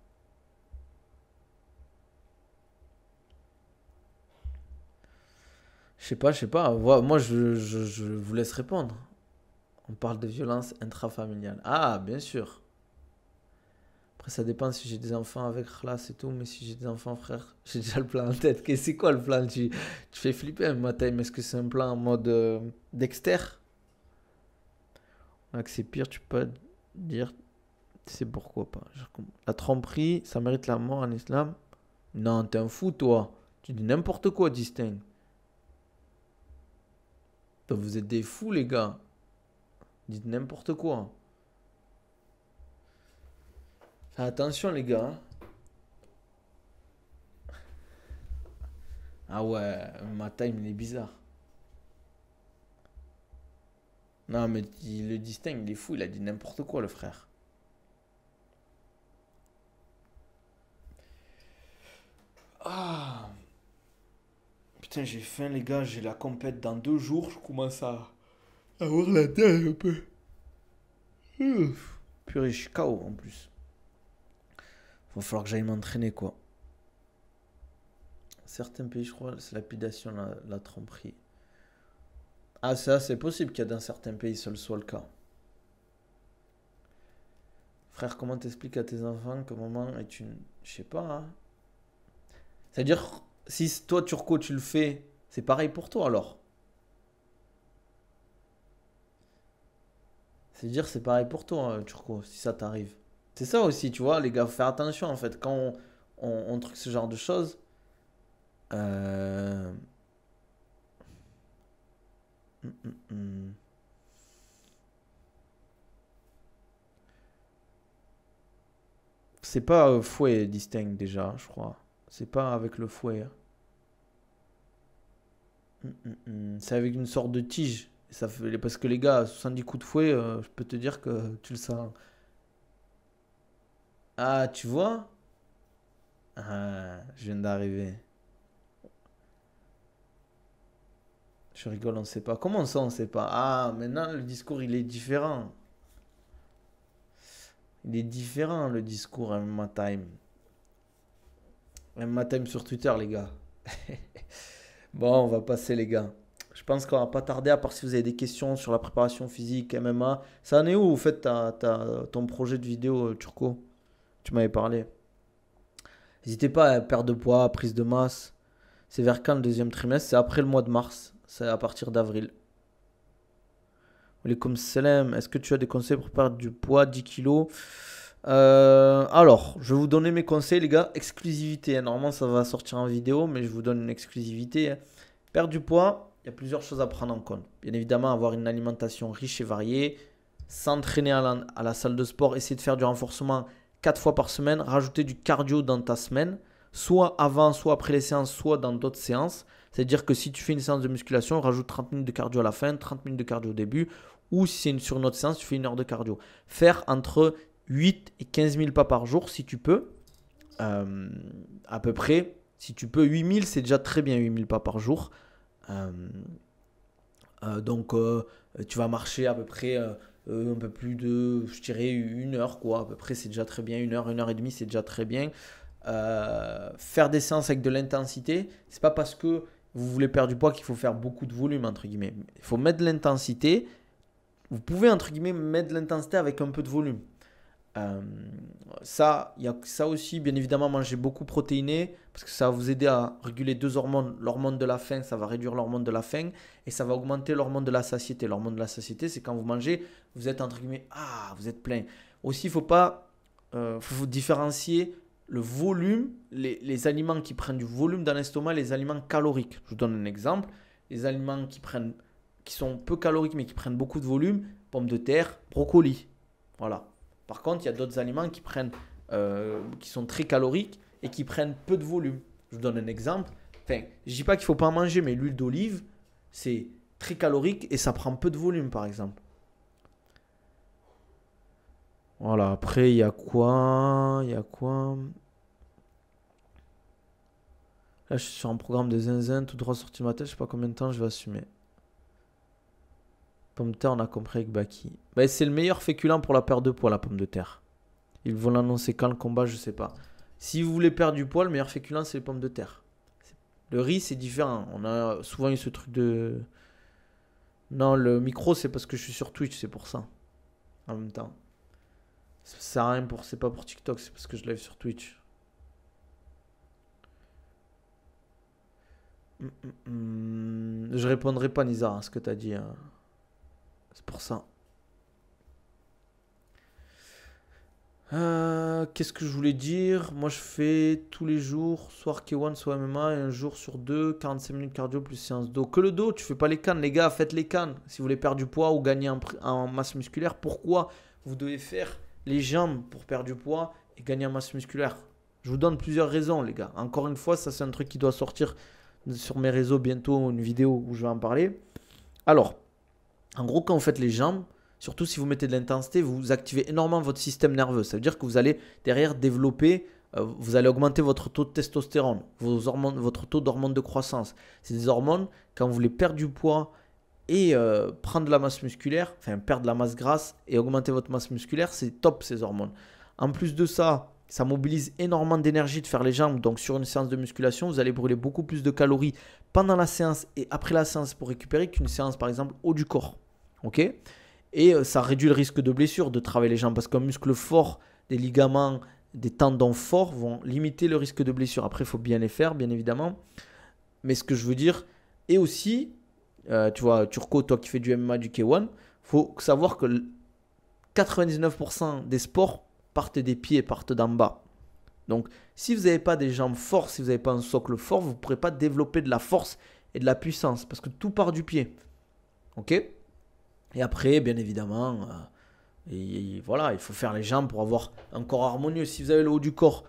Je sais pas. Moi, je vous laisse répondre. On parle de violence intrafamiliale. Ah, bien sûr. Après, ça dépend si j'ai des enfants avec Khlas et tout, mais si j'ai des enfants, frère, j'ai déjà le plan en tête. C'est quoi le plan? Tu fais flipper MMA Time. Est-ce que c'est un plan en mode Dexter? Que c'est pire, tu peux dire, c'est pourquoi pas. La tromperie, ça mérite la mort en islam? Non, t'es un fou, toi. Tu dis n'importe quoi, Distinct. Toi, vous êtes des fous, les gars. Dites n'importe quoi. Fais attention, les gars. Ah ouais, ma time, il est bizarre. Non, mais le Distinct, il est fou. Il a dit n'importe quoi, le frère. Ah, putain, j'ai faim, les gars. J'ai la compète dans 2 jours. Je commence à avoir la tête un peu. Purée, je suis KO en plus. Va falloir que j'aille m'entraîner, quoi. Certains pays, je crois, c'est lapidation, la tromperie. Ah, ça, c'est possible qu'il y a dans certains pays, ce soit le cas. Frère, comment t'expliques à tes enfants que maman est une... Je sais pas, hein. C'est-à-dire, si toi, Turco, tu le fais, c'est pareil pour toi, alors. C'est-à-dire, c'est pareil pour toi, Turco, si ça t'arrive. C'est ça aussi, tu vois, les gars, faut faire attention, en fait. Quand on truc ce genre de choses, euh... hum, hum, hum. C'est pas fouet distinct déjà, je crois. C'est pas avec le fouet, hein. C'est avec une sorte de tige. Et ça fait, parce que les gars, 70 coups de fouet, je peux te dire que tu le sens. Ah, tu vois? Ah, je viens d'arriver. Je rigole, on sait pas. Comment ça, on sait pas? Ah, maintenant, le discours, il est différent. Il est différent, le discours, MMA Time. MMA Time sur Twitter, les gars. Bon, on va passer, les gars. Je pense qu'on va pas tarder, à part si vous avez des questions sur la préparation physique, MMA. Ça en est où, au fait, ton projet de vidéo, Turco? Tu m'avais parlé. N'hésitez pas à perdre de poids, prise de masse. C'est vers quand le deuxième trimestre? C'est après le mois de mars. C'est à partir d'avril. Comme salam, est-ce que tu as des conseils pour perdre du poids, 10 kilos? Alors, je vais vous donner mes conseils, les gars. Exclusivité, hein. Normalement, ça va sortir en vidéo, mais je vous donne une exclusivité, hein. Perdre du poids, il y a plusieurs choses à prendre en compte. Bien évidemment, avoir une alimentation riche et variée, s'entraîner à la salle de sport, essayer de faire du renforcement 4 fois par semaine, rajouter du cardio dans ta semaine, soit avant, soit après les séances, soit dans d'autres séances. C'est-à-dire que si tu fais une séance de musculation, rajoute 30 minutes de cardio à la fin, 30 minutes de cardio au début, ou si c'est sur une autre séance, tu fais 1 heure de cardio. Faire entre 8 et 15 000 pas par jour si tu peux. À peu près, si tu peux, 8 000, c'est déjà très bien, 8 000 pas par jour. Euh, donc, tu vas marcher à peu près un peu plus de, je dirais, 1 heure, quoi. À peu près, c'est déjà très bien. 1 heure, 1 heure et demie, c'est déjà très bien. Faire des séances avec de l'intensité, c'est pas parce que vous voulez perdre du poids qu'il faut faire beaucoup de volume, entre guillemets. Il faut mettre de l'intensité. Vous pouvez, entre guillemets, mettre de l'intensité avec un peu de volume. Euh, Ça, il y a ça aussi, bien évidemment, manger beaucoup protéiné, parce que ça va vous aider à réguler 2 hormones. L'hormone de la faim, ça va réduire l'hormone de la faim, et ça va augmenter l'hormone de la satiété. L'hormone de la satiété, c'est quand vous mangez, vous êtes entre guillemets, ah, vous êtes plein. Aussi, il faut pas faut différencier le volume, les aliments qui prennent du volume dans l'estomac, les aliments caloriques. Je vous donne un exemple. Les aliments qui sont peu caloriques mais qui prennent beaucoup de volume, pommes de terre, brocoli. Voilà. Par contre, il y a d'autres aliments qui sont très caloriques et qui prennent peu de volume. Je vous donne un exemple. Enfin, je ne dis pas qu'il ne faut pas en manger, mais l'huile d'olive, c'est très calorique et ça prend peu de volume, par exemple. Voilà, après, il y a quoi? Il y a quoi? Là, je suis sur un programme de zinzin, tout droit sorti de ma tête, je sais pas combien de temps je vais assumer. Pomme de terre, on a compris avec Baki. Bah, c'est le meilleur féculent pour la perte de poids, la pomme de terre. Ils vont l'annoncer quand le combat, je sais pas. Si vous voulez perdre du poids, le meilleur féculent, c'est les pommes de terre. Le riz, c'est différent. On a souvent eu ce truc de... Non, le micro, c'est parce que je suis sur Twitch, c'est pour ça. En même temps. Ça sert à rien c'est pas pour TikTok, c'est parce que je live sur Twitch. Je répondrai pas, Nizar, à ce que t'as dit. Hein. C'est pour ça. Qu'est-ce que je voulais dire? Moi, je fais tous les jours, soit K1, soit MMA, et un jour sur deux, 45 minutes cardio plus séance dos. Que le dos, tu fais pas les cannes, les gars, faites les cannes. Si vous voulez perdre du poids ou gagner en masse musculaire, pourquoi vous devez faire les jambes pour perdre du poids et gagner en masse musculaire? Je vous donne plusieurs raisons, les gars. Encore une fois, ça, c'est un truc qui doit sortir sur mes réseaux bientôt, une vidéo où je vais en parler. Alors, en gros, quand vous faites les jambes, surtout si vous mettez de l'intensité, vous activez énormément votre système nerveux. Ça veut dire que vous allez derrière développer, vous allez augmenter votre taux de testostérone, votre taux d'hormones de croissance. C'est des hormones, quand vous voulez perdre du poids et prendre de la masse musculaire, enfin perdre de la masse grasse et augmenter votre masse musculaire, c'est top ces hormones. En plus de ça, ça mobilise énormément d'énergie de faire les jambes. Donc sur une séance de musculation, vous allez brûler beaucoup plus de calories pendant la séance et après la séance pour récupérer qu'une séance par exemple haut du corps. Ok? Et ça réduit le risque de blessure de travailler les jambes parce qu'un muscle fort, des ligaments, des tendons forts vont limiter le risque de blessure. Après, il faut bien les faire, bien évidemment. Mais ce que je veux dire, et aussi, tu vois, Turco, toi qui fais du MMA, du K1, il faut savoir que 99% des sports partent des pieds, partent d'en bas. Donc, si vous n'avez pas des jambes fortes, si vous n'avez pas un socle fort, vous ne pourrez pas développer de la force et de la puissance parce que tout part du pied. Ok? Et après, bien évidemment, voilà, il faut faire les jambes pour avoir un corps harmonieux. Si vous avez le haut du corps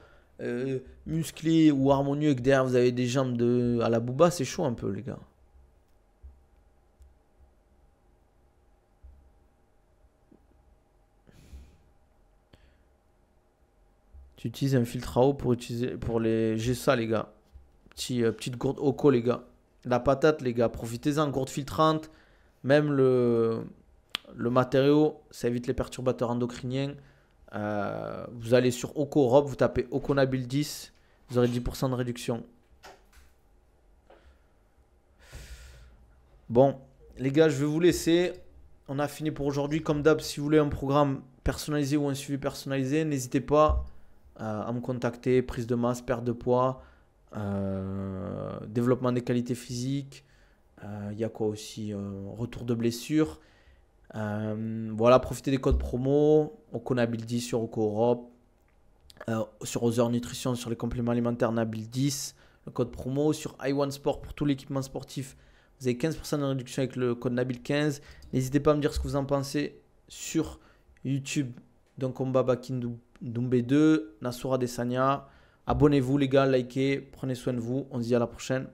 musclé ou harmonieux et que derrière vous avez des jambes à la Booba, c'est chaud un peu, les gars. Tu utilises un filtre à eau pour les... J'ai ça, les gars. Petite gourde Oco, les gars. La patate, les gars. Profitez-en, gourde filtrante. Même le matériau, ça évite les perturbateurs endocriniens. Vous allez sur Oco Europe, vous tapez Oconabil 10, vous aurez 10% de réduction. Bon, les gars, je vais vous laisser. On a fini pour aujourd'hui. Comme d'hab, si vous voulez un programme personnalisé ou un suivi personnalisé, n'hésitez pas à me contacter. Prise de masse, perte de poids, développement des qualités physiques. Il y a quoi aussi? Retour de blessure. Voilà, profitez des codes promo. Oconabil 10 sur Oco Europe. Sur Other Nutrition, sur les compléments alimentaires Nabil 10. Le code promo. Sur i1 Sport pour tout l'équipement sportif. Vous avez 15% de réduction avec le code Nabil 15. N'hésitez pas à me dire ce que vous en pensez sur YouTube d'un combat Baki Doumbé 2, Nassoura Desania. Abonnez-vous les gars, likez, prenez soin de vous. On se dit à la prochaine.